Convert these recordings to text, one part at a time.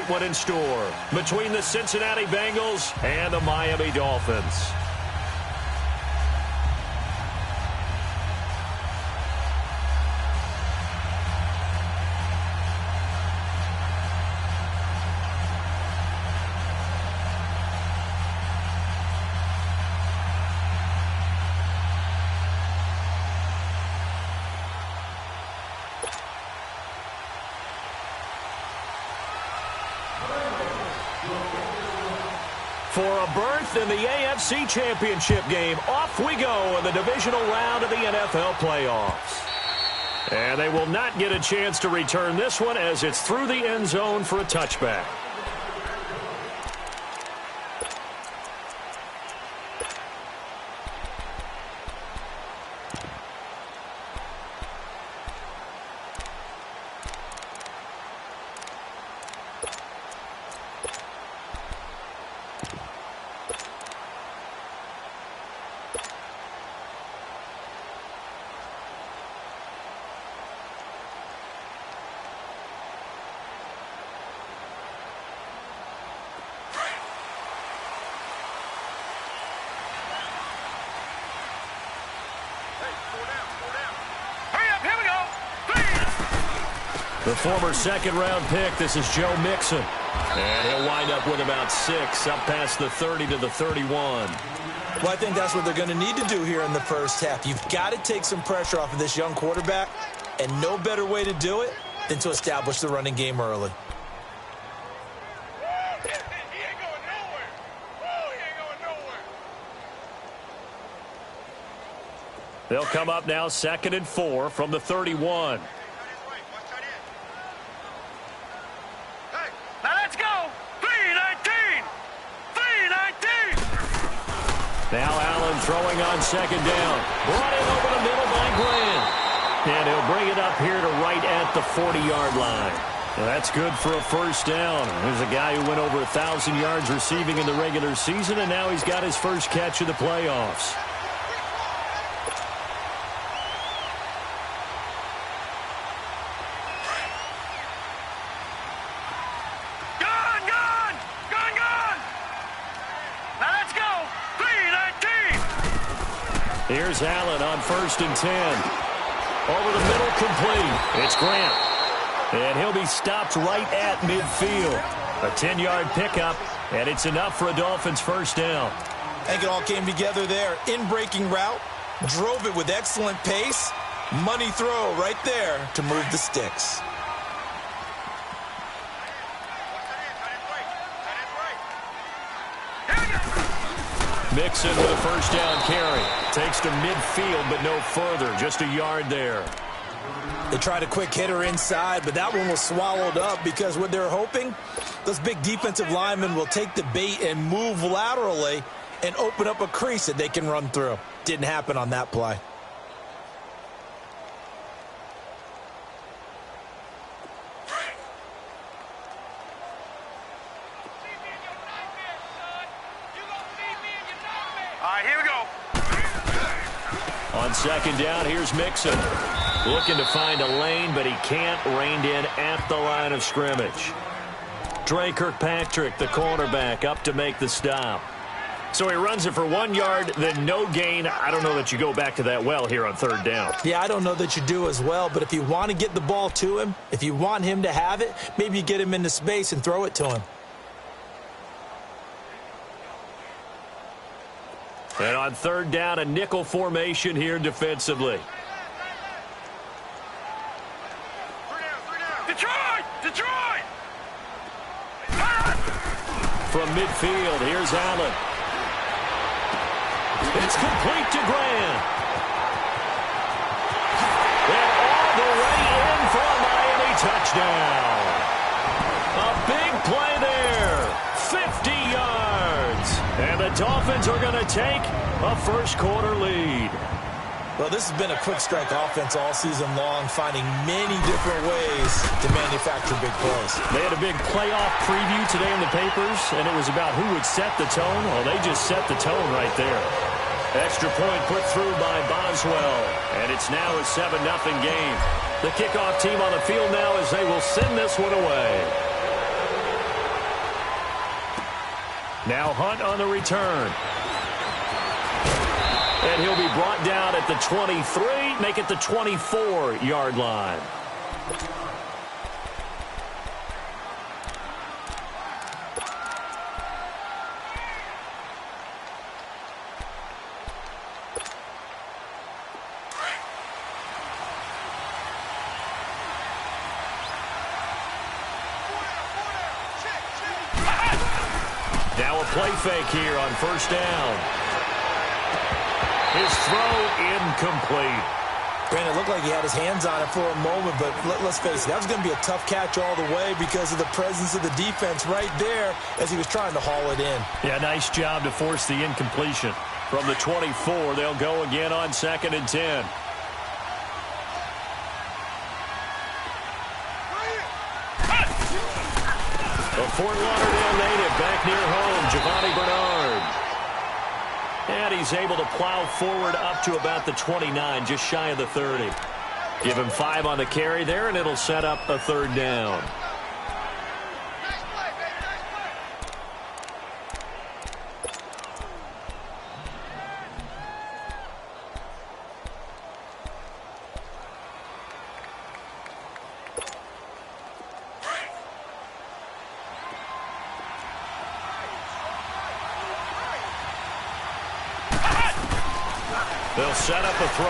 great one in store between the Cincinnati Bengals and the Miami Dolphins. For a berth in the AFC Championship game, off we go in the divisional round of the NFL playoffs. And they will not get a chance to return this one as it's through the end zone for a touchback. The former second-round pick, this is Joe Mixon. And he'll wind up with about 6, up past the 30 to the 31. Well, I think that's what they're going to need to do here in the first half. You've got to take some pressure off of this young quarterback, and no better way to do it than to establish the running game early. They'll come up now 2nd and 4 from the 31. Now Allen throwing on 2nd down. Brought in over the middle by Grant. And he'll bring it up here to right at the 40-yard line. Well, that's good for a first down. There's a guy who went over 1,000 yards receiving in the regular season, and now he's got his first catch of the playoffs. Here's Allen on 1st and 10. Over the middle, complete. It's Grant. And he'll be stopped right at midfield. A 10-yard pickup, and it's enough for a Dolphins first down. I think it all came together there. In-breaking route, drove it with excellent pace. Money throw right there to move the sticks. Mixon with a first down carry. Takes to midfield, but no further. Just a yard there. They tried a quick hitter inside, but that one was swallowed up because what they're hoping, those big defensive linemen will take the bait and move laterally and open up a crease that they can run through. Didn't happen on that play. On 2nd down, here's Mixon. Looking to find a lane, but he can't. Reined in at the line of scrimmage. Dre Kirkpatrick, the cornerback, up to make the stop. So he runs it for 1 yard, then no gain. I don't know that you go back to that well here on 3rd down. Yeah, I don't know that you do as well, but if you want to get the ball to him, if you want him to have it, maybe you get him into space and throw it to him. And on 3rd down, a nickel formation here defensively. Detroit! From midfield, here's Allen. It's complete to Grant. And all the way in for a Miami touchdown. A big play there. 50 yards. And the Dolphins are going to take a first-quarter lead. Well, this has been a quick strike offense all season long, finding many different ways to manufacture big plays. They had a big playoff preview today in the papers, and it was about who would set the tone. Well, they just set the tone right there. Extra point put through by Boswell, and it's now a 7-0 game. The kickoff team on the field now as they will send this one away. Now Hunt on the return. And he'll be brought down at the 23, make it the 24-yard line. Now a play fake here on first down. His throw incomplete. Brandon, it looked like he had his hands on it for a moment, but let's face it, that was going to be a tough catch all the way because of the presence of the defense right there as he was trying to haul it in. Yeah, nice job to force the incompletion. From the 24, they'll go again on 2nd and 10. A Fort Lauderdale native back near home, Giovanni Bernard. And he's able to plow forward up to about the 29, just shy of the 30. Give him 5 on the carry there, and it'll set up a 3rd down. They'll set up a throw.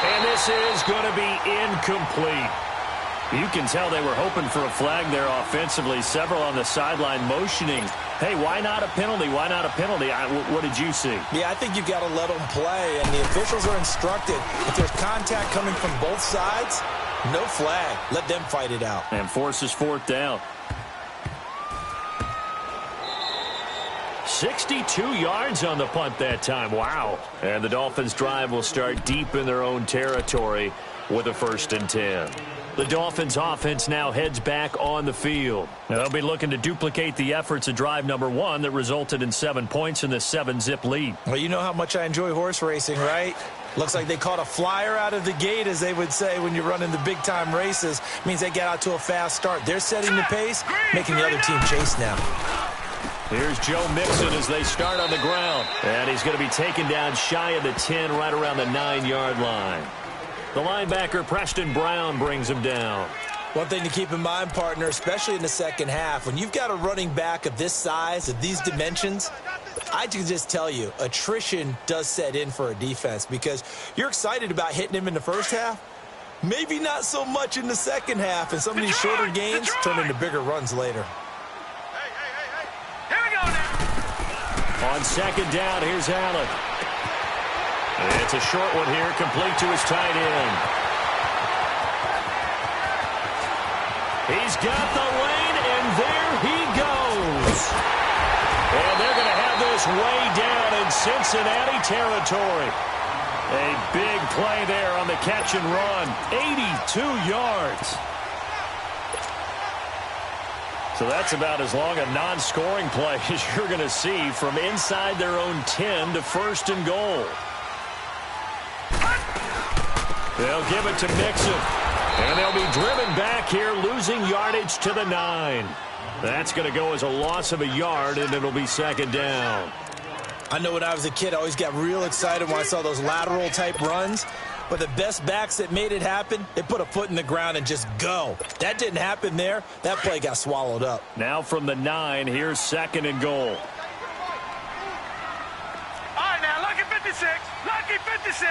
And this is going to be incomplete. You can tell they were hoping for a flag there offensively. Several on the sideline motioning. Hey, why not a penalty? Why not a penalty? What did you see? Yeah, I think you've got to let them play, and the officials are instructed. If there's contact coming from both sides, no flag. Let them fight it out. And forces 4th down. 62 yards on the punt that time. Wow. And the Dolphins' drive will start deep in their own territory with a 1st and 10. The Dolphins' offense now heads back on the field. Now they'll be looking to duplicate the efforts of drive number 1 that resulted in 7 points in the 7-zip lead. Well, you know how much I enjoy horse racing, right? Looks like they caught a flyer out of the gate, as they would say when you're running the big-time races. Means they get out to a fast start. They're setting the pace, making the other team chase now. Here's Joe Mixon as they start on the ground. And he's going to be taken down shy of the 10, right around the 9-yard line. The linebacker, Preston Brown, brings him down. One thing to keep in mind, partner, especially in the second half, when you've got a running back of this size, of these dimensions, I can just tell you, attrition does set in for a defense because you're excited about hitting him in the first half. Maybe not so much in the second half, and some of these shorter gains turn into bigger runs later. On 2nd down, here's Allen. It's a short one here, complete to his tight end. He's got the lane, and there he goes. And they're going to have this way down in Cincinnati territory. A big play there on the catch and run. 82 yards. So that's about as long a non-scoring play as you're going to see from inside their own 10 to 1st and goal. They'll give it to Mixon. And they'll be driven back here, losing yardage to the 9. That's going to go as a loss of a yard, and it'll be 2nd down. I know when I was a kid, I always got real excited when I saw those lateral-type runs. But the best backs that made it happen, they put a foot in the ground and just go. That didn't happen there. That play got swallowed up. Now from the 9, here's 2nd and goal. All right, now, lucky 56. Lucky 56.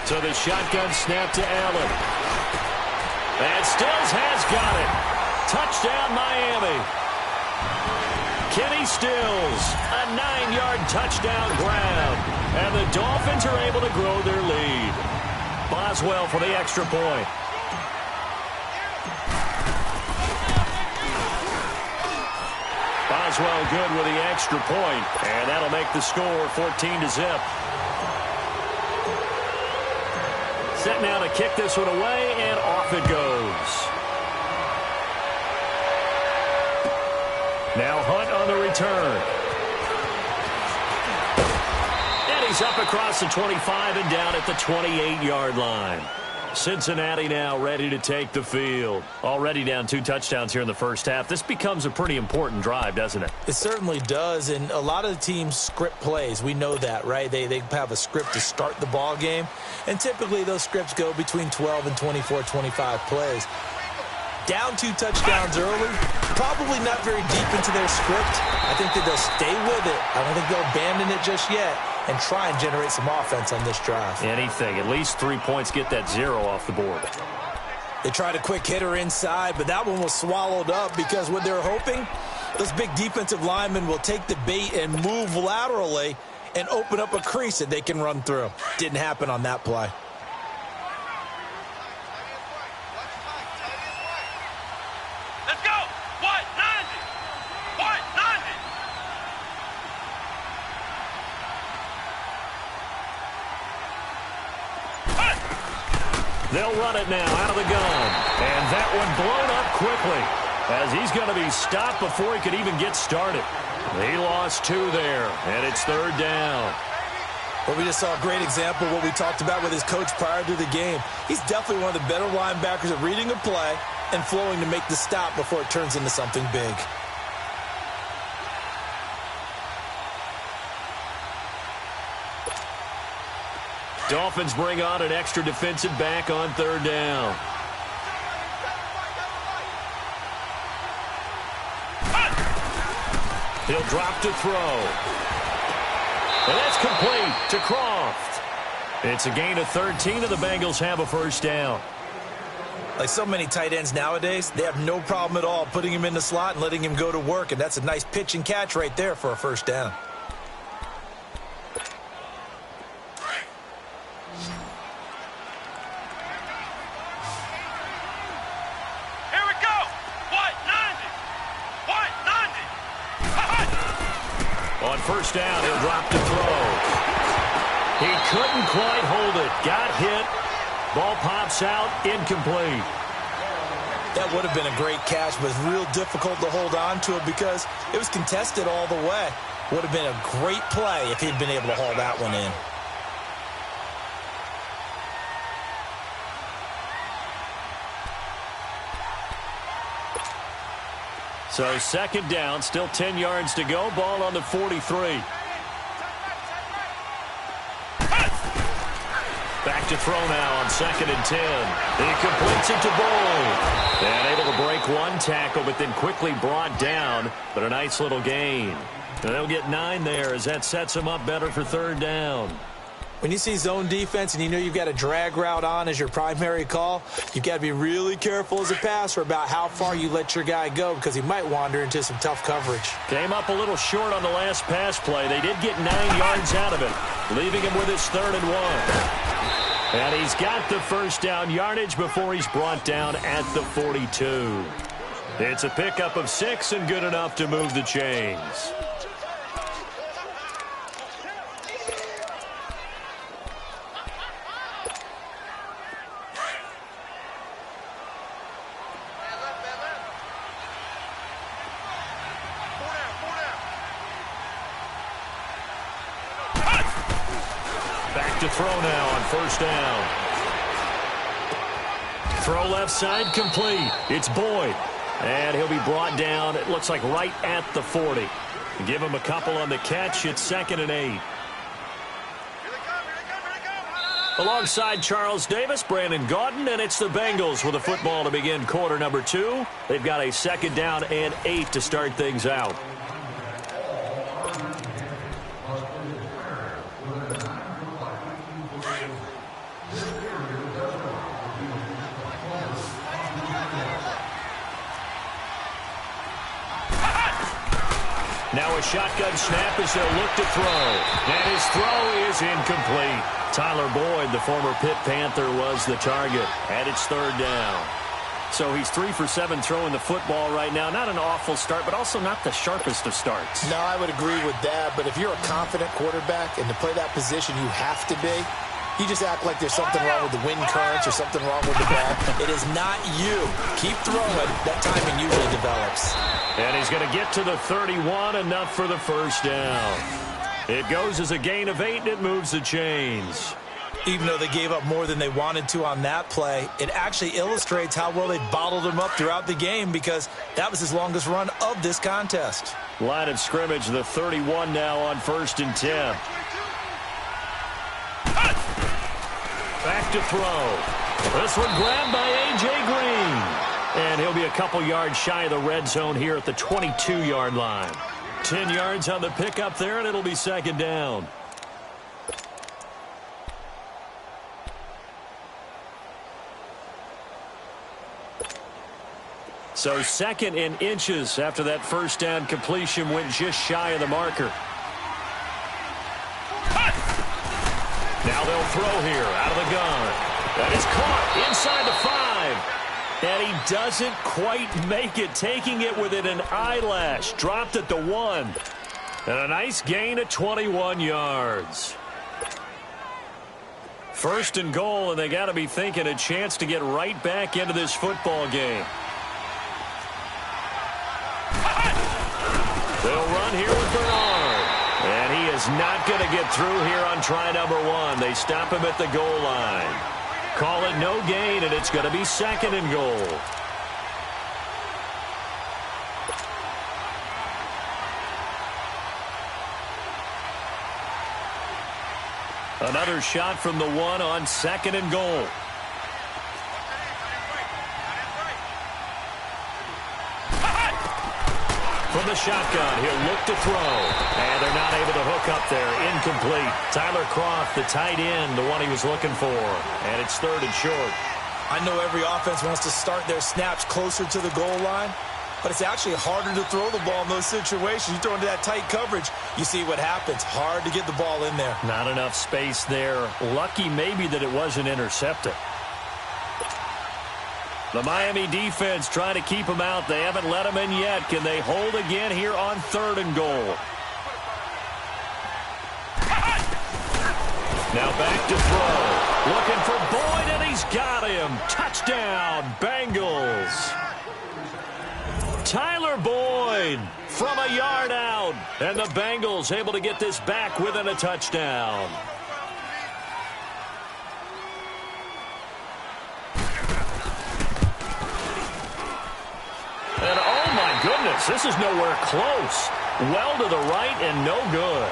So the shotgun snap to Allen. And Stills has got it. Touchdown, Miami. Kenny Stills, a 9-yard touchdown grab. And the Dolphins are able to grow their lead. Boswell for the extra point. Boswell good with the extra point. And that'll make the score 14-0. Set now to kick this one away, and off it goes. Now Hunt on the return. And he's up across the 25 and down at the 28-yard line. Cincinnati now ready to take the field. Already down 2 touchdowns here in the first half. This becomes a pretty important drive, doesn't it? It certainly does, and a lot of the teams script plays. We know that, right? They have a script to start the ball game, and typically those scripts go between 12 and 24, 25 plays. Down 2 touchdowns early, probably not very deep into their script. I think that they'll stay with it. I don't think they'll abandon it just yet and try and generate some offense on this drive. Anything. At least 3 points, get that 0 off the board. They tried a quick hitter inside, but that one was swallowed up because what they're hoping, those big defensive linemen will take the bait and move laterally and open up a crease that they can run through. Didn't happen on that play. Let's go. What? 90. What? 90. They'll run it now out of the gun. And that one blown up quickly as he's going to be stopped before he could even get started. He lost 2 there, and it's 3rd down. Well, we just saw a great example of what we talked about with his coach prior to the game. He's definitely one of the better linebackers at reading a play and flowing to make the stop before it turns into something big. Dolphins bring on an extra defensive back on 3rd down. He'll drop to throw. And that's complete to Croft. It's a gain of 13, and the Bengals have a 1st down. Like so many tight ends nowadays, they have no problem at all putting him in the slot and letting him go to work, and that's a nice pitch and catch right there for a 1st down. Here we go. What? 90. What? 90. On 1st down, he'll drop to throw. He couldn't quite hold it. Got hit. Ball pops out. Incomplete. That would have been a great catch, but it's real difficult to hold on to it because it was contested all the way. Would have been a great play if he'd been able to haul that one in. So 2nd down, still 10 yards to go. Ball on the 43. Back to throw now on 2nd and 10. He completes it to Boyd. And able to break 1 tackle, but then quickly brought down. But a nice little gain. And they'll get 9 there as that sets him up better for 3rd down. When you see zone defense and you know you've got a drag route on as your primary call, you've got to be really careful as a passer about how far you let your guy go because he might wander into some tough coverage. Came up a little short on the last pass play. They did get 9 yards out of it, leaving him with his 3rd and 1. And he's got the 1st down yardage before he's brought down at the 42. It's a pickup of 6 and good enough to move the chains. To throw now on 1st down. Throw left side complete. It's Boyd. And he'll be brought down, it looks like right at the 40. Give him a couple on the catch. It's 2nd and 8. Alongside Charles Davis, Brandon Gaudin, and it's the Bengals with the football to begin quarter number 2. They've got a 2nd down and 8 to start things out. Now a shotgun snap as they'll look to throw. And his throw is incomplete. Tyler Boyd, the former Pitt Panther, was the target. And it's 3rd down. So he's 3 for 7 throwing the football right now. Not an awful start, but also not the sharpest of starts. No, I would agree with that. But if you're a confident quarterback and to play that position, you have to be. You just act like there's something wrong with the wind currents or something wrong with the bat. It is not you. Keep throwing. That timing usually develops. And he's going to get to the 31, enough for the 1st down. It goes as a gain of 8, and it moves the chains. Even though they gave up more than they wanted to on that play, it actually illustrates how well they bottled him up throughout the game because that was his longest run of this contest. Line of scrimmage, the 31 now on 1st and 10. Back to throw. This one grabbed by A.J. Green. And he'll be a couple yards shy of the red zone here at the 22-yard line. 10 yards on the pickup there, and it'll be 2nd down. So 2nd and inches after that 1st down completion went just shy of the marker. Now they'll throw here out of the gun. That is caught inside the 5. And he doesn't quite make it, taking it within an eyelash. Dropped at the 1. And a nice gain of 21 yards. 1st and goal, and they got to be thinking a chance to get right back into this football game. They'll run here with Bernard. And he is not going to get through here on try number 1. They stop him at the goal line. Call it no gain, and it's going to be 2nd and goal. Another shot from the 1 on 2nd and goal. From the shotgun, he'll look to throw. And they're not able to hook up there. Incomplete. Tyler Kroft, the tight end, the one he was looking for. And it's 3rd and short. I know every offense wants to start their snaps closer to the goal line, but it's actually harder to throw the ball in those situations. You throw into that tight coverage, you see what happens. Hard to get the ball in there. Not enough space there. Lucky maybe that it wasn't intercepted. The Miami defense trying to keep him out. They haven't let him in yet. Can they hold again here on 3rd and goal? Now back to throw. Looking for Boyd, and he's got him. Touchdown, Bengals. Tyler Boyd from a yard out. And the Bengals able to get this back within a touchdown. And oh my goodness, this is nowhere close. Well to the right and no good.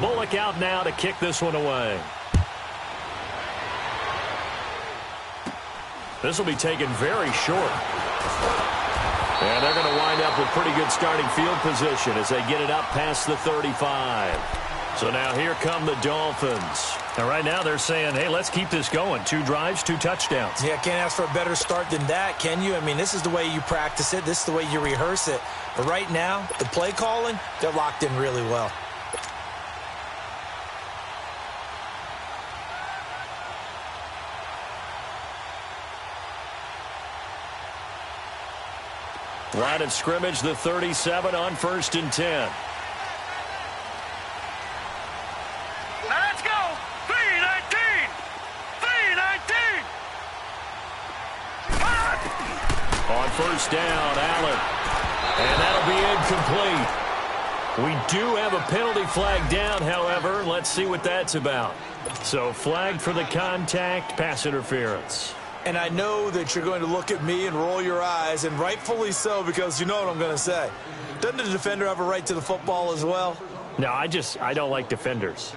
Bullock out now to kick this one away. This will be taken very short. And they're going to wind up with pretty good starting field position as they get it up past the 35. So now here come the Dolphins. And right now they're saying, hey, let's keep this going. 2 drives, 2 touchdowns. Yeah, can't ask for a better start than that, can you? I mean, this is the way you practice it. This is the way you rehearse it. But right now, the play calling, they're locked in really well. Line of scrimmage, the 37 on 1st and 10. Let's go! 319! 319! On 1st down, Allen. And that'll be incomplete. We do have a penalty flag down, however. Let's see what that's about. So flag for the contact, pass interference. And I know that you're going to look at me and roll your eyes, and rightfully so, because you know what I'm going to say. Doesn't the defender have a right to the football as well? No, I don't like defenders.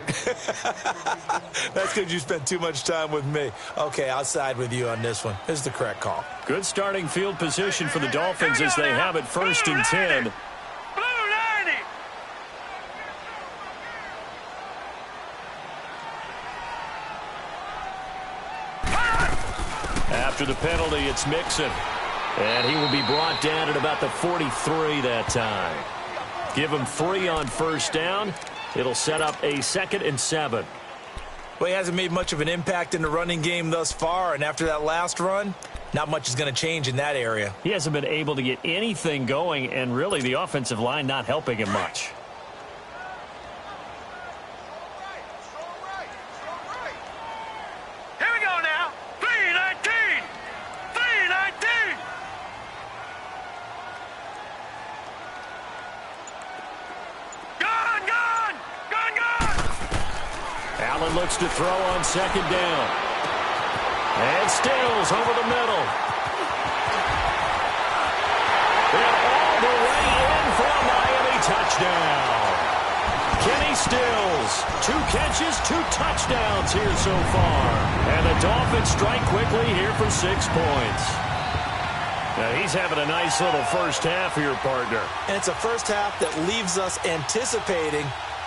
That's because you spent too much time with me. Okay, I'll side with you on this one. This is the correct call. Good starting field position for the Dolphins as they have it 1st and 10. After the penalty, it's Mixon. And he will be brought down at about the 43 that time. Give him 3 on 1st down. It'll set up a 2nd and 7. Well, he hasn't made much of an impact in the running game thus far, and after that last run, not much is going to change in that area. He hasn't been able to get anything going, and really the offensive line not helping him much. Here we go now. 3-19. 3-19. Gone. Allen looks to throw on second down. And Stills over the middle. And all the way in for a Miami touchdown. Kenny Stills, 2 catches, 2 touchdowns here so far. And the Dolphins strike quickly here for 6 points. Now he's having a nice little first half here, partner. And it's a first half that leaves us anticipating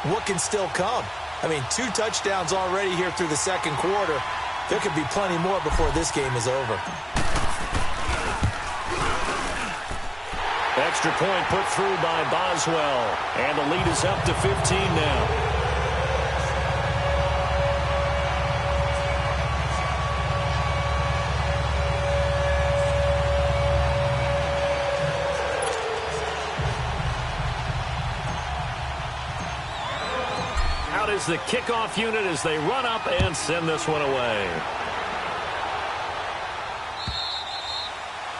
what can still come. I mean, 2 touchdowns already here through the second quarter. There could be plenty more before this game is over. Extra point put through by Boswell. And the lead is up to 15 now. Out is the kickoff unit as they run up and send this one away.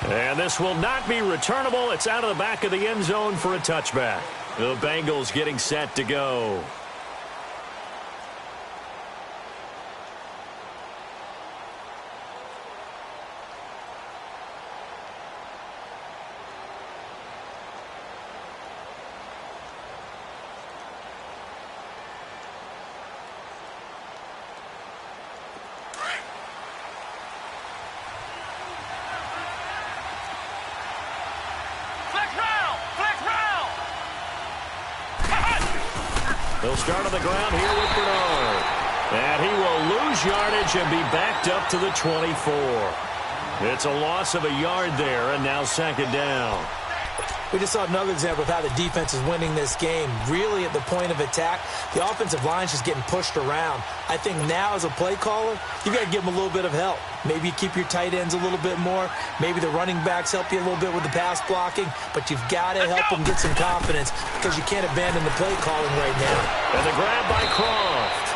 And this will not be returnable. It's out of the back of the end zone for a touchback. The Bengals getting set to go. They'll start on the ground here with Bernard. And he will lose yardage and be backed up to the 24. It's a loss of a yard there, and now second down. We just saw another example of how the defense is winning this game. Really at the point of attack, the offensive line is just getting pushed around. I think now as a play caller, you've got to give them a little bit of help. Maybe you keep your tight ends a little bit more. Maybe the running backs help you a little bit with the pass blocking. But you've got to help them get some confidence because you can't abandon the play calling right now. And the grab by Croft.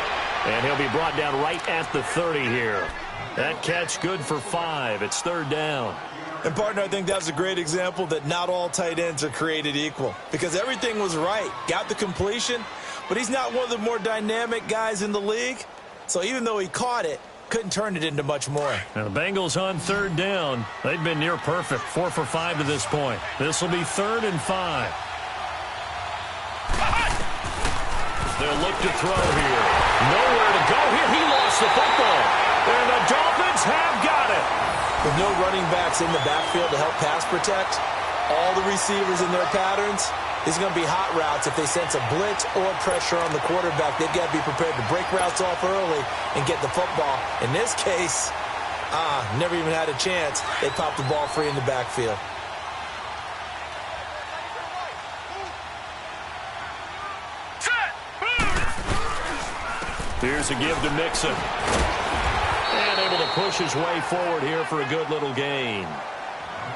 And he'll be brought down right at the 30 here. That catch good for 5. It's third down. And, partner, I think that's a great example that not all tight ends are created equal because everything was right. Got the completion, but he's not one of the more dynamic guys in the league. So even though he caught it, couldn't turn it into much more. Now the Bengals on third down. They've been near perfect. 4 for 5 to this point. This will be 3rd and 5. They'll look to throw here. Nowhere to go here. He lost the football. And the Dolphins have got it. With no running backs in the backfield to help pass protect, all the receivers in their patterns, it's going to be hot routes. If they sense a blitz or pressure on the quarterback, they've got to be prepared to break routes off early and get the football. In this case, never even had a chance. They popped the ball free in the backfield. Here's a give to Mixon. And able to push his way forward here for a good little gain.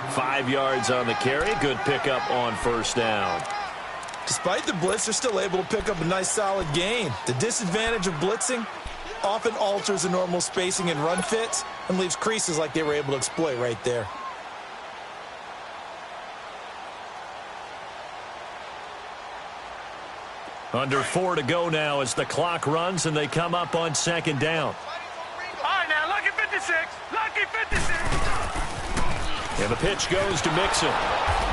5 yards on the carry. Good pickup on first down. Despite the blitz, they're still able to pick up a nice solid gain. The disadvantage of blitzing often alters the normal spacing and run fits and leaves creases like they were able to exploit right there. Under 4 to go now as the clock runs and they come up on second down. All right, now, lucky 56. Lucky 56. And the pitch goes to Mixon.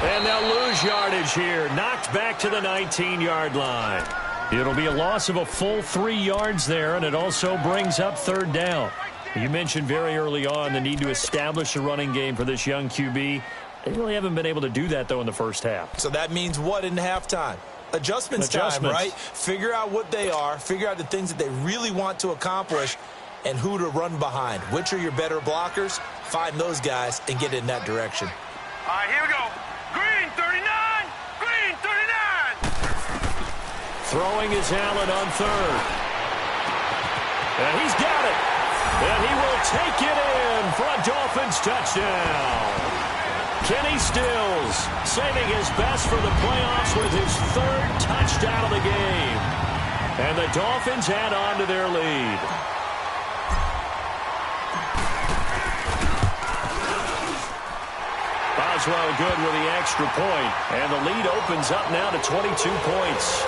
And they'll lose yardage here. Knocked back to the 19-yard line. It'll be a loss of a full 3 yards there, and it also brings up third down. You mentioned very early on the need to establish a running game for this young QB. They really haven't been able to do that, though, in the first half. So that means what in halftime? Adjustments time, right? Figure out what they are. Figure out the things that they really want to accomplish and who to run behind. Which are your better blockers? Find those guys and get in that direction. All right, here we go. Green 39. Green 39. Throwing is Allen on third. And he's got it. And he will take it in for a Dolphins touchdown. Kenny Stills saving his best for the playoffs with his third touchdown of the game. And the Dolphins add on to their lead. Boswell good with the extra point. And the lead opens up now to 22 points.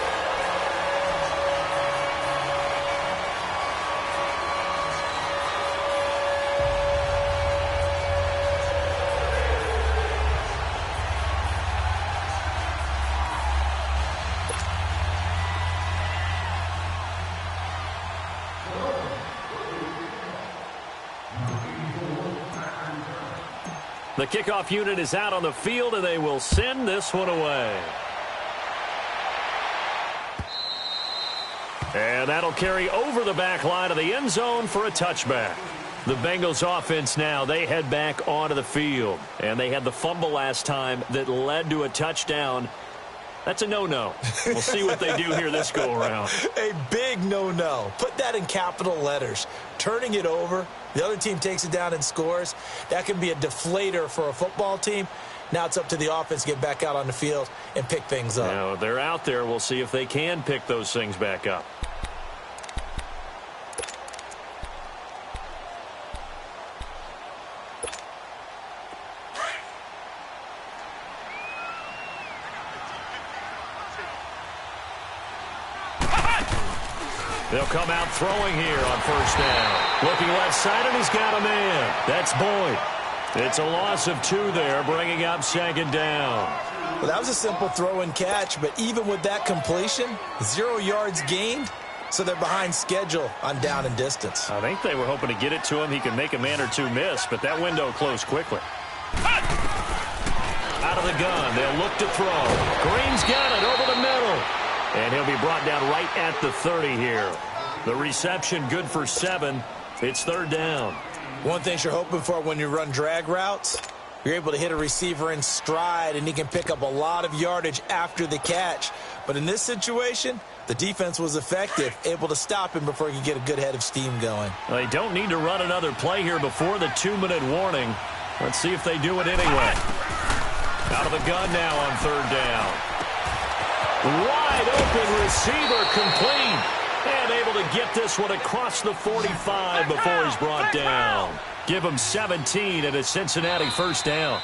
The kickoff unit is out on the field, and they will send this one away. And that'll carry over the back line of the end zone for a touchback. The Bengals offense now, they head back onto the field. And they had the fumble last time that led to a touchdown. That's a no-no. We'll see what they do here this go-around. A big no-no. Put that in capital letters. Turning it over, the other team takes it down and scores. That can be a deflator for a football team. Now it's up to the offense to get back out on the field and pick things up. Now, they're out there. We'll see if they can pick those things back up. They'll come out throwing here on first down. Looking left side, and he's got a man. That's Boyd. It's a loss of 2 there, bringing up second down. Well, that was a simple throw and catch, but even with that completion, 0 yards gained, so they're behind schedule on down and distance. I think they were hoping to get it to him. He can make a man or 2 miss, but that window closed quickly. Out of the gun, they'll look to throw. Green's got it over the middle. And he'll be brought down right at the 30 here. The reception good for 7. It's third down. One thing you're hoping for when you run drag routes, you're able to hit a receiver in stride, and he can pick up a lot of yardage after the catch. But in this situation, the defense was effective, able to stop him before he could get a good head of steam going. Well, they don't need to run another play here before the 2-minute warning. Let's see if they do it anyway. Out of the gun now on third down. Wide open receiver, complete. And able to get this one across the 45 before he's brought down. Give him 17 and a Cincinnati first down.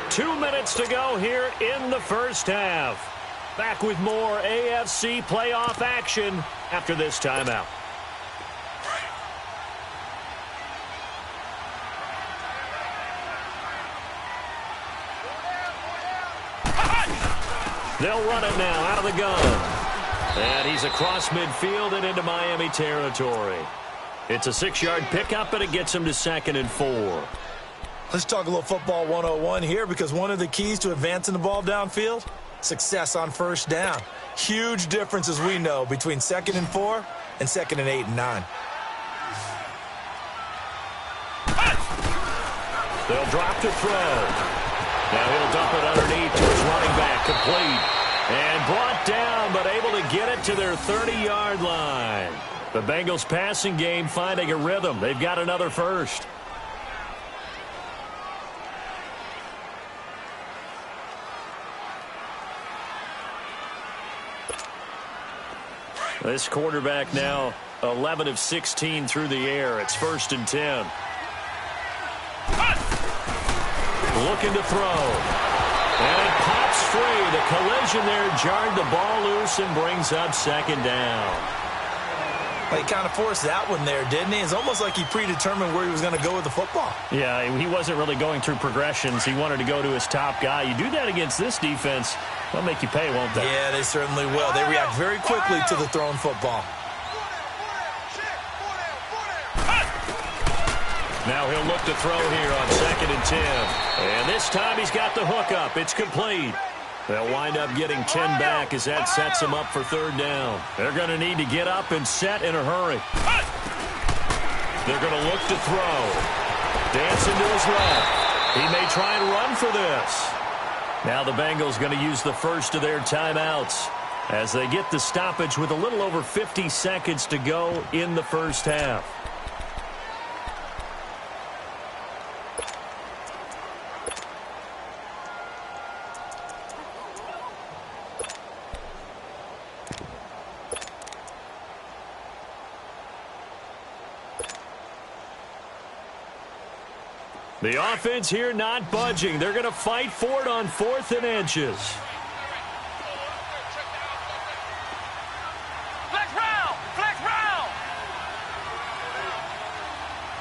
2 minutes to go here in the first half. Back with more AFC playoff action after this timeout. They'll run it now out of the gun. And he's across midfield and into Miami territory. It's a 6-yard pickup, and it gets him to 2nd and 4. Let's talk a little football 101 here, because one of the keys to advancing the ball downfield, success on first down. Huge difference, as we know, between 2nd and 4 and 2nd and 8 and 9. They'll drop to throw. Now he'll dump it underneath to his running back, complete. And brought down, but able to get it to their 30-yard line. The Bengals passing game finding a rhythm. They've got another first. This quarterback now 11 of 16 through the air. It's 1st and 10. Looking to throw. And it pops free. The collision there jarred the ball loose and brings up 2nd down. Well, he kind of forced that one there, didn't he? It's almost like he predetermined where he was going to go with the football. Yeah, he wasn't really going through progressions. He wanted to go to his top guy. You do that against this defense, they'll make you pay, won't they? Yeah, they certainly will. They react very quickly to the thrown football. Now he'll look to throw here on 2nd and 10. And this time he's got the hook up. It's complete. They'll wind up getting 10 back as that sets them up for third down. They're going to need to get up and set in a hurry. They're going to look to throw. Dancing to his left. He may try and run for this. Now the Bengals going to use the first of their timeouts. as they get the stoppage with a little over 50 seconds to go in the first half. The offense here not budging. They're going to fight for it on 4th and inches. Flex round! Flex round!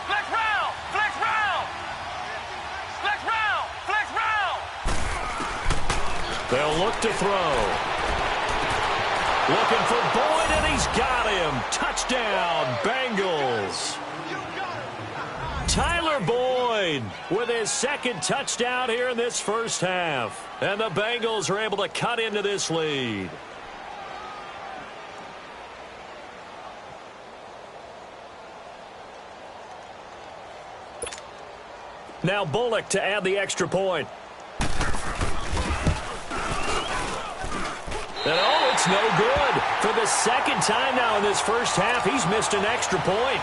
Flex round! Flex round! Flex round! Flex round! They'll look to throw. Looking for Boyd, and he's got him. Touchdown, Bengals. Tyler Boyd with his second touchdown here in this first half. And the Bengals are able to cut into this lead. Now Bullock to add the extra point. And oh, it's no good. For the second time now in this first half, he's missed an extra point.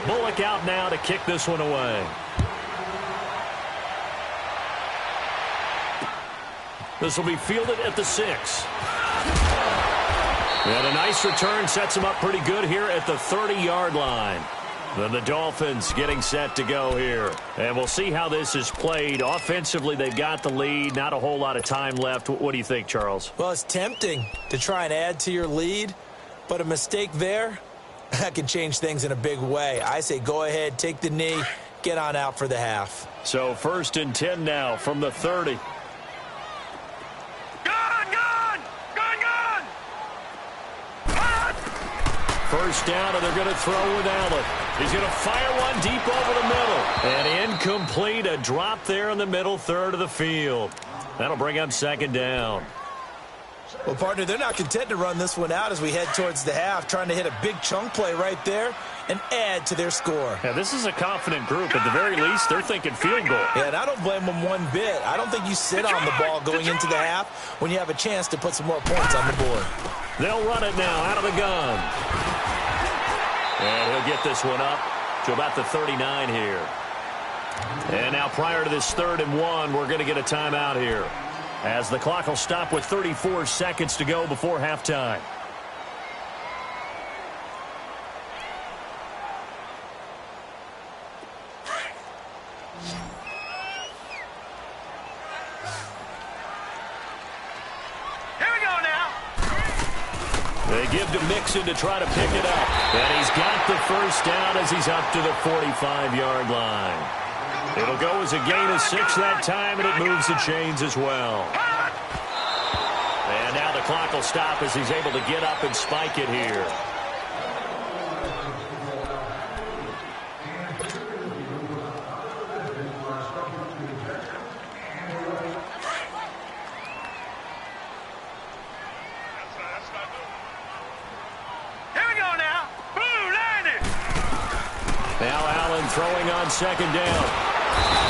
Bullock out now to kick this one away. This will be fielded at the 6. And a nice return sets him up pretty good here at the 30-yard line. Then the Dolphins getting set to go here. And we'll see how this is played. Offensively, they've got the lead. Not a whole lot of time left. What do you think, Charles? Well, it's tempting to try and add to your lead, but a mistake there, that can change things in a big way. I say go ahead, take the knee, get on out for the half. So 1st and 10 now from the 30. First down, and they're going to throw with Allen. He's going to fire one deep over the middle. And incomplete, a drop there in the middle third of the field. That'll bring up 2nd down. Well, partner, they're not content to run this one out as we head towards the half, trying to hit a big chunk play right there and add to their score. Yeah, this is a confident group. At the very least, they're thinking field goal. Yeah, and I don't blame them one bit. I don't think you sit on the ball going into the half when you have a chance to put some more points on the board. They'll run it now out of the gun. And he'll get this one up to about the 39 here. And now prior to this 3rd and 1, we're going to get a timeout here, as the clock will stop with 34 seconds to go before halftime. They give to Mixon to try to pick it up. And he's got the first down as he's up to the 45-yard line. It'll go as a gain of 6 that time, and it moves the chains as well. And now the clock will stop as he's able to get up and spike it here. Throwing on 2nd down.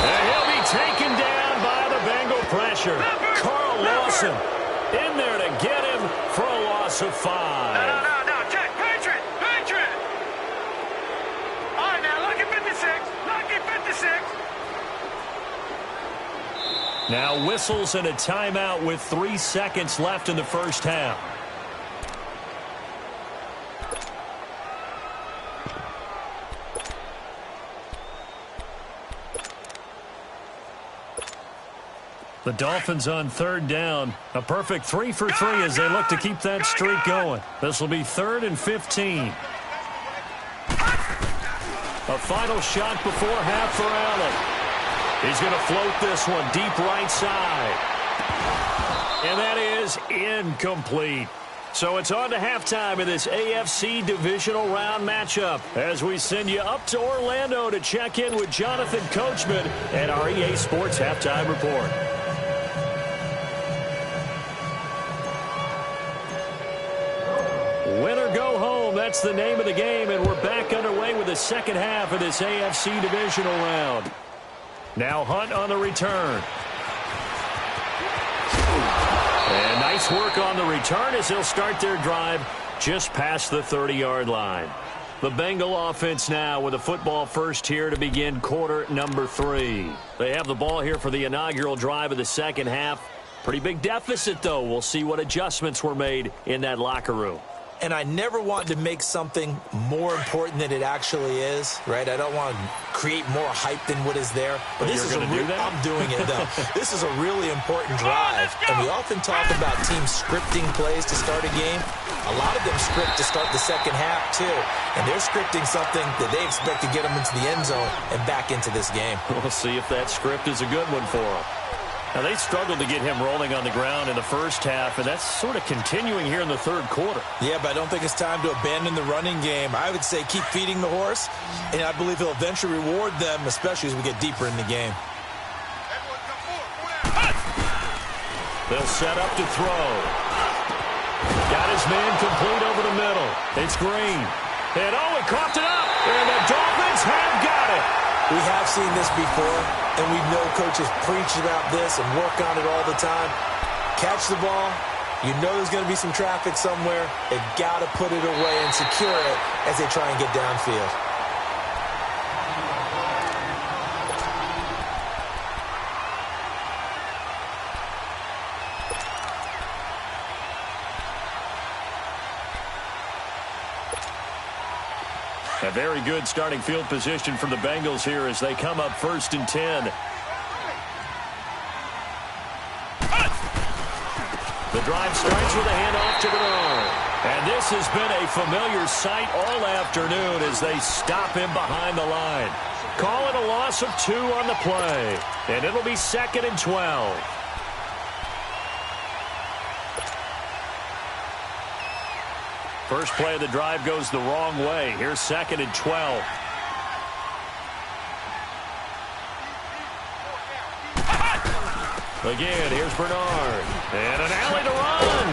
And he'll be taken down by the Bengal pressure. Carl Lawson in there to get him for a loss of 5. No. Check. Patriot. All right, now, lucky 56. Lucky 56. Now whistles and a timeout with 3 seconds left in the first half. The Dolphins on 3rd down. A perfect 3 for 3 as they look to keep that streak going. This will be 3rd and 15. A final shot before half for Allen. He's going to float this one deep right side. And that is incomplete. So it's on to halftime in this AFC divisional round matchup as we send you up to Orlando to check in with Jonathan Coachman and our EA Sports Halftime Report. Win or go home, that's the name of the game, and we're back underway with the second half of this AFC divisional round. Now Hunt on the return. And nice work on the return as they'll start their drive just past the 30-yard line. The Bengal offense now with a football first here to begin quarter number 3. They have the ball here for the inaugural drive of the second half. Pretty big deficit, though. We'll see what adjustments were made in that locker room. And I never want to make something more important than it actually is, right? I don't want to create more hype than what is there. But this is I'm doing it, though. This is a really important drive. And we often talk about teams scripting plays to start a game. A lot of them script to start the second half, too. And they're scripting something that they expect to get them into the end zone and back into this game. We'll see if that script is a good one for them. Now, they struggled to get him rolling on the ground in the first half, and that's sort of continuing here in the third quarter. Yeah, but I don't think it's time to abandon the running game. I would say keep feeding the horse, and I believe he'll eventually reward them, especially as we get deeper in the game. They'll set up to throw. Got his man complete over the middle. It's Green. And he coughed it up, and the Dolphins have got it. We have seen this before, and we know coaches preach about this and work on it all the time. Catch the ball. You know there's going to be some traffic somewhere. They've got to put it away and secure it as they try and get downfield. A very good starting field position for the Bengals here as they come up 1st and 10. The drive starts with a handoff to Bernard. And this has been a familiar sight all afternoon as they stop him behind the line. Call it a loss of 2 on the play. And it'll be 2nd and 12. First play of the drive goes the wrong way. Here's 2nd and 12. Again, here's Bernard. And an alley to run.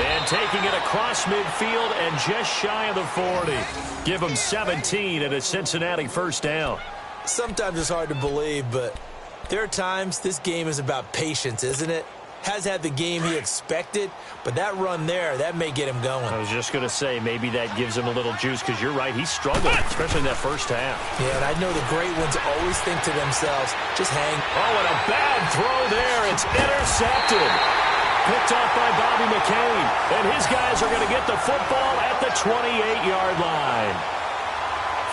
And taking it across midfield and just shy of the 40. Give him 17 and a Cincinnati first down. Sometimes it's hard to believe, but there are times this game is about patience, isn't it? Has had the game he expected, but that run there, that may get him going. I was just going to say, maybe that gives him a little juice, because you're right, he struggled, especially in that first half. Yeah, and I know the great ones always think to themselves, just hang. Oh, and a bad throw there. It's intercepted. Picked off by Bobby McCain. And his guys are going to get the football at the 28-yard line.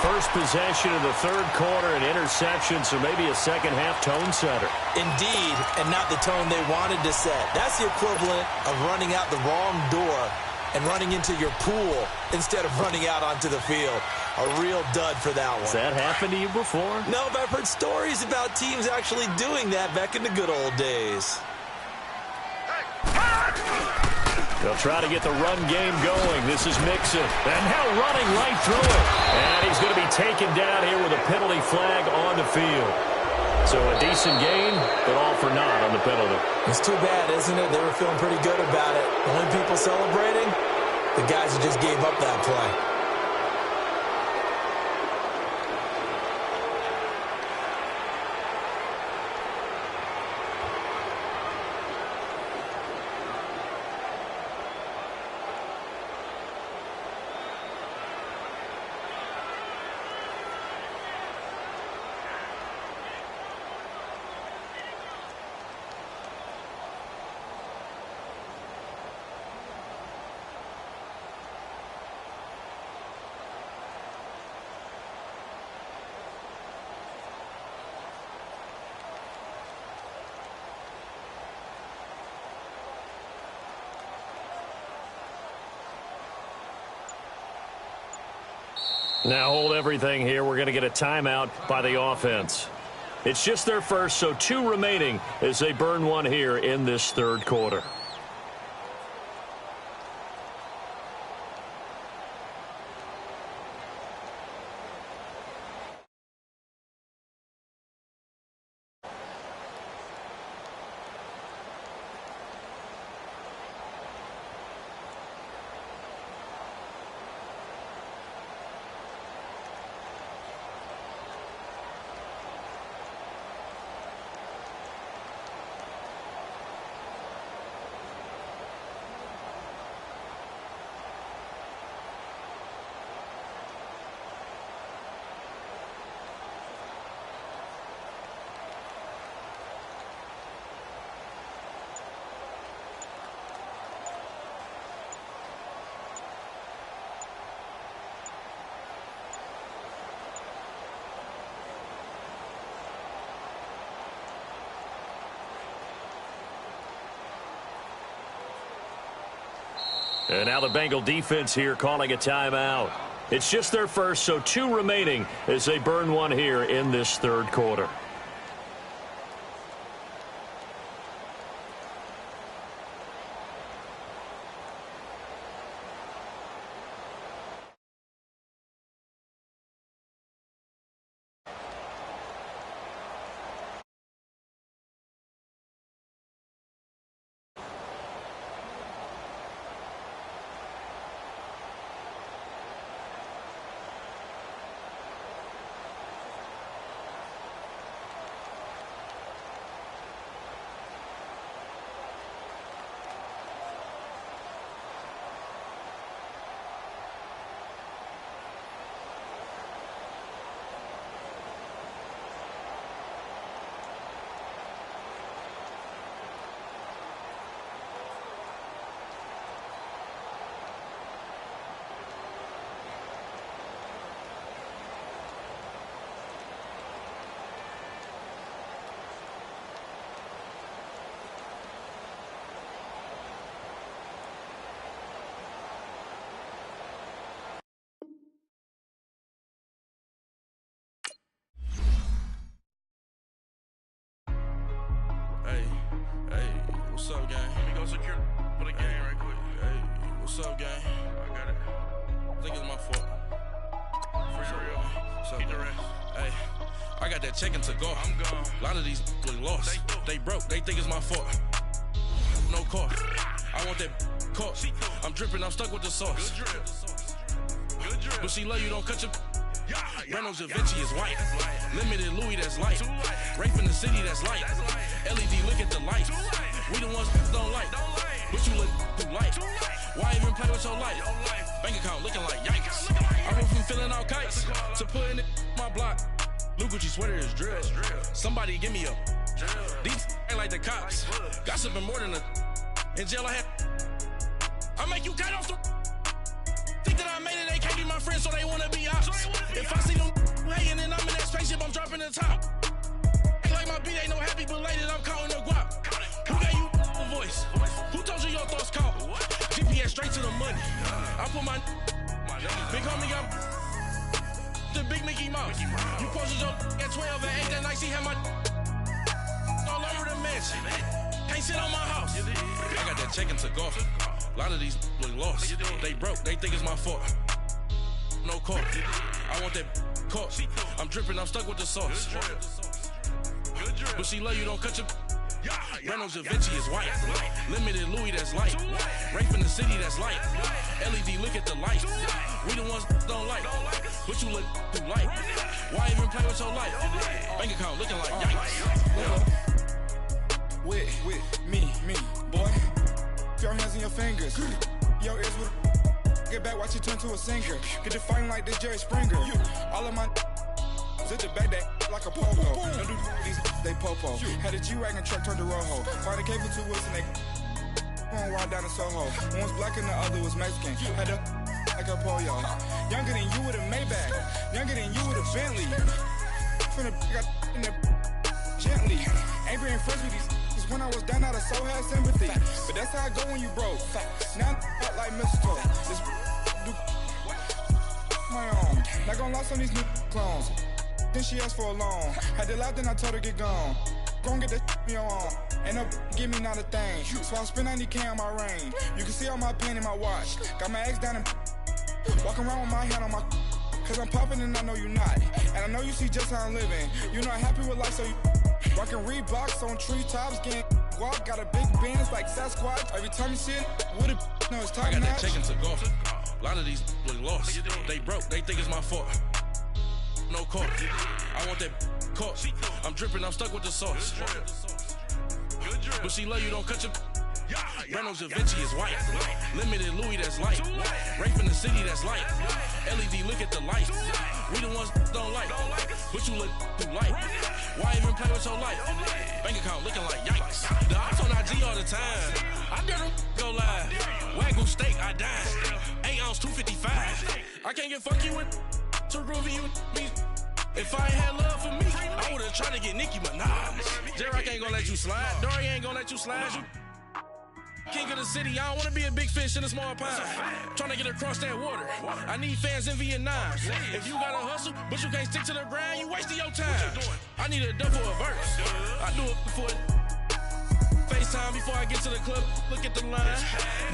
First possession of the third quarter, an interception, so maybe a second-half tone setter. Indeed, and not the tone they wanted to set. That's the equivalent of running out the wrong door and running into your pool instead of running out onto the field. A real dud for that one. Has that happened to you before? No, but I've heard stories about teams actually doing that back in the good old days. They'll try to get the run game going. This is Mixon. And now running right through it. And he's going to be taken down here with a penalty flag on the field. So a decent gain, but all for naught on the penalty. It's too bad, isn't it? They were feeling pretty good about it. The only people celebrating, the guys who just gave up that play. Now hold everything here. We're going to get a timeout by the offense. It's just their first, so 2 remaining as they burn one here in this third quarter. And now the Bengal defense here calling a timeout. It's just their first, so 2 remaining as they burn one here in this third quarter. What's up, gang? Let me go secure for the game right quick. Hey, what's up, gang? I got it. I think it's my fault. For real. What's up, keep the rest. Hey, I got that check-in to go. I'm gone. A lot of these look lost. They broke. They think it's my fault. No car. I want that caught. I'm dripping. I'm stuck with the sauce. Good drip. Good drip. But she love you. Don't cut your... Reynolds Da Vinci is white. Limited Louis, that's light. Rape in the city, that's light. LED, look at the light. We the ones don't like. But you look too light. Why even play with your life? Bank account looking like yikes. I went from filling out kites to putting it in my block. Blue Gucci sweater is drill. Somebody give me a these ain't like the cops. Gossiping more than a in jail I had. I make you cut off the think that I made it, they can't be my friends, so they wanna be ops. If I see them hating and I'm in that spaceship, I'm dropping the top. Ain't like my beat ain't no happy belated, I'm counting the guap. Who gave you a voice? Who told you your thoughts count? GPS straight to the money. I put my big homie got the big Mickey Mouse. You posted your at 12 and 8 that night, she had my all over the mansion. Can't sit on my house. I got that check-in to golf. A lot of these look lost. They broke, they think it's my fault. No car. I want that caught. I'm dripping, I'm stuck with the sauce. But she love you, don't cut your... Reynolds Da Vinci is white. Limited Louis, that's light. Rape in the city, that's light. LED, look at the light. We the ones don't like. But you look too light. Why even play with your life? Bank account looking like yikes. With me, boy. Your hands in your fingers. Your ears with get back, watch you turn to a singer. Get the fighting like this Jerry Springer. All of my zip the back that like a popo. Don't do these they popo. Had a G-Wagon truck turned to Rojo. Find a cable 2 wheels and they on ride down to Soho. One was black and the other was Mexican. Had a like a pollo. Younger than you with a Maybach. Younger than you with a Bentley. From the got in the gently. Ain't being friends with these. When I was down, I so had sympathy. But that's how I go when you broke. Now I'm like mistletoe. This do my own. Not gonna lie on these new clones. Then she asked for a loan. Had to laugh, then I told her get gone. Gon' get that me on. Ain't no give me not a thing. So I spend 90K on my range. You can see all my pain in my watch. Got my ex down and walking around with my hand on my. Cause I'm popping and I know you not. And I know you see just how I'm living. You're not happy with life, so you. Rockin' Reeboks on treetops, getting guap, got a big Benz like Sasquatch. Every time you see it, with a no, it's top notch. I got that check-in to golf. A lot of these look lost. They broke, they think it's my fault. No car. I want that caught. I'm dripping, I'm stuck with the sauce. But she love you, don't cut your... Reynolds Da Vinci is white. Limited Louis, that's light. Rape in the city, that's light. LED, look at the light. We the ones don't like. But you look too light. Why even play with your life? Bank account looking like yikes. The ops on IG all the time. I dare them go live. Wagyu steak, I died. 8 ounce, 255. I can't get funky with to groovy you me. If I ain't had love for me, I would've tried to get Nicki Minaj. J-Rock ain't gonna let you slide. Dory ain't gonna let you slide. King of the city, I don't want to be a big fish in a small pond. Trying to get across that water. I need fans in Vietnam. If you got to hustle, but you can't stick to the grind, you wasting your time. I need a dub for a verse. I do it for FaceTime before I get to the club. Look at the line.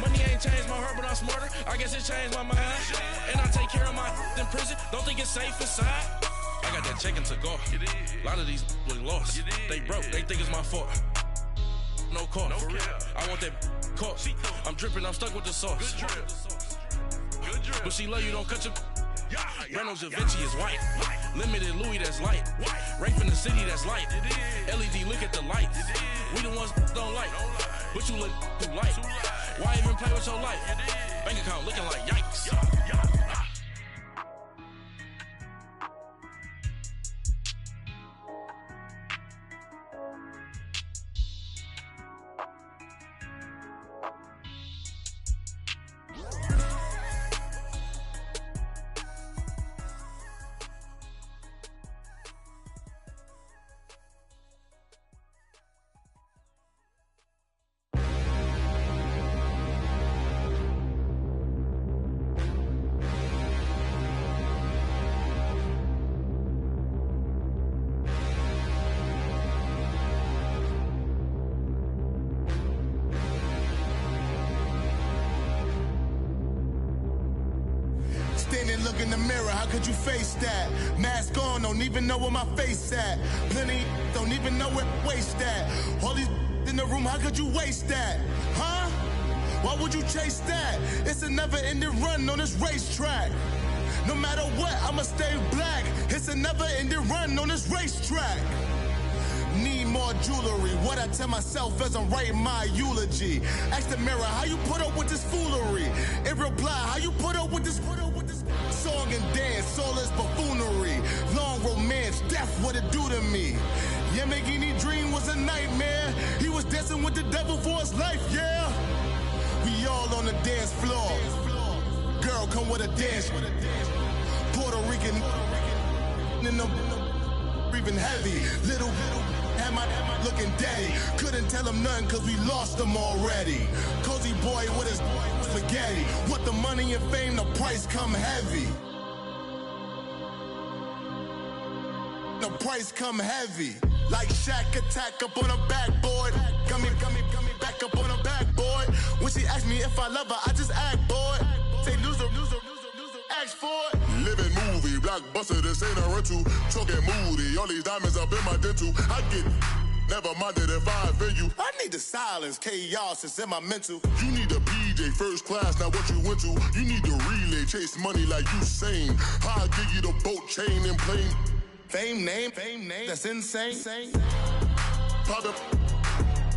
Money ain't changed my heart, but I'm smarter. I guess it changed my mind. And I take care of my in prison. Don't think it's safe inside. I got that check and took off. A lot of these look lost. They broke. They think it's my fault. No call, for real. I want that caught. I'm dripping, I'm stuck with the sauce. Good drip. But she love you, don't cut your. Reynolds Da Vinci is white. Limited Louis, that's light. Rape in the city, that's light. LED, look at the lights. We the ones don't like. But you look too light. Why even play with your life? Bank account looking like yikes. Look in the mirror, how could you face that? Mask on, don't even know where my face at. Plenty don't even know where waste at. All these in the room, how could you waste that? Huh? Why would you chase that? It's a never-ending run on this racetrack. No matter what, I'ma stay black. It's a never-ending run on this racetrack. Need more jewelry. What I tell myself as I'm writing my eulogy. Ask the mirror, how you put up with this foolery? It reply, how you put up with this song and dance, all this buffoonery. Long romance, death, what it do to me? Yamagini dream was a nightmare. He was dancing with the devil for his life, yeah. We all on the dance floor. Girl, come with a dance. Puerto Rican in the breathing heavy. Little had my looking daddy. Couldn't tell him nothing cause we lost him already. Cozy boy with his spaghetti. What the money and fame, the price come heavy. The price come heavy. Like Shaq attack up on a backboard. Got me back up on a backboard. When she asked me if I love her, I just act bored. Say loser, ask for it. Living movie, blockbuster, this ain't a rental. Talking moody, all these diamonds up in my dental. I get never minded if I offend you. I need the silence, chaos is in my mental. You need a PJ, first class, not what you went to. You need the relay, chase money like Usain. I'll give you the boat, chain, and plane. Fame name, that's insane. Pop up.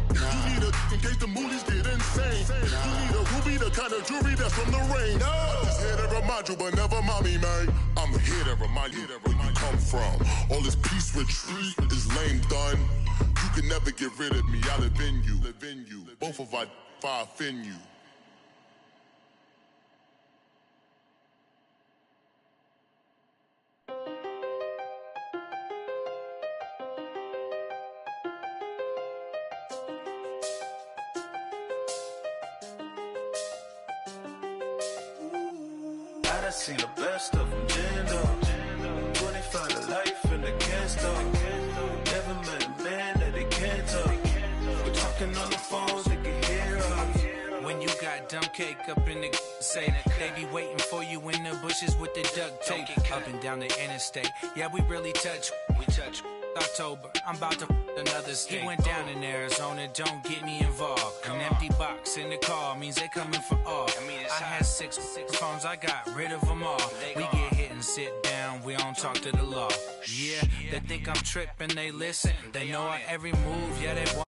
You need a, in case the movies get insane. You need a ruby, the kind of jewelry that's from the rain. I'm just here to remind you, but never mommy, man. I'm here to remind you where you come from. All this peace retreat is lame done. You can never get rid of me, I live in you. Both of us, if I offend you. I seen the best of them, Jando. 25 to life in the can't stop. Never met a man that they can't talk. We're talking on the phones, they can hear us. When you got dumb cake up in the say that they be waiting for you in the bushes with the duct tape. Up and down the interstate. Yeah, we really touch. We touch. October, I'm about to another state. He went down in Arizona, don't get me involved. An empty box in the car means they coming for all. I had six phones, I got rid of them all. We get hit and sit down, we don't talk to the law. Yeah, they think I'm tripping, they listen. They know our every move, yeah, they want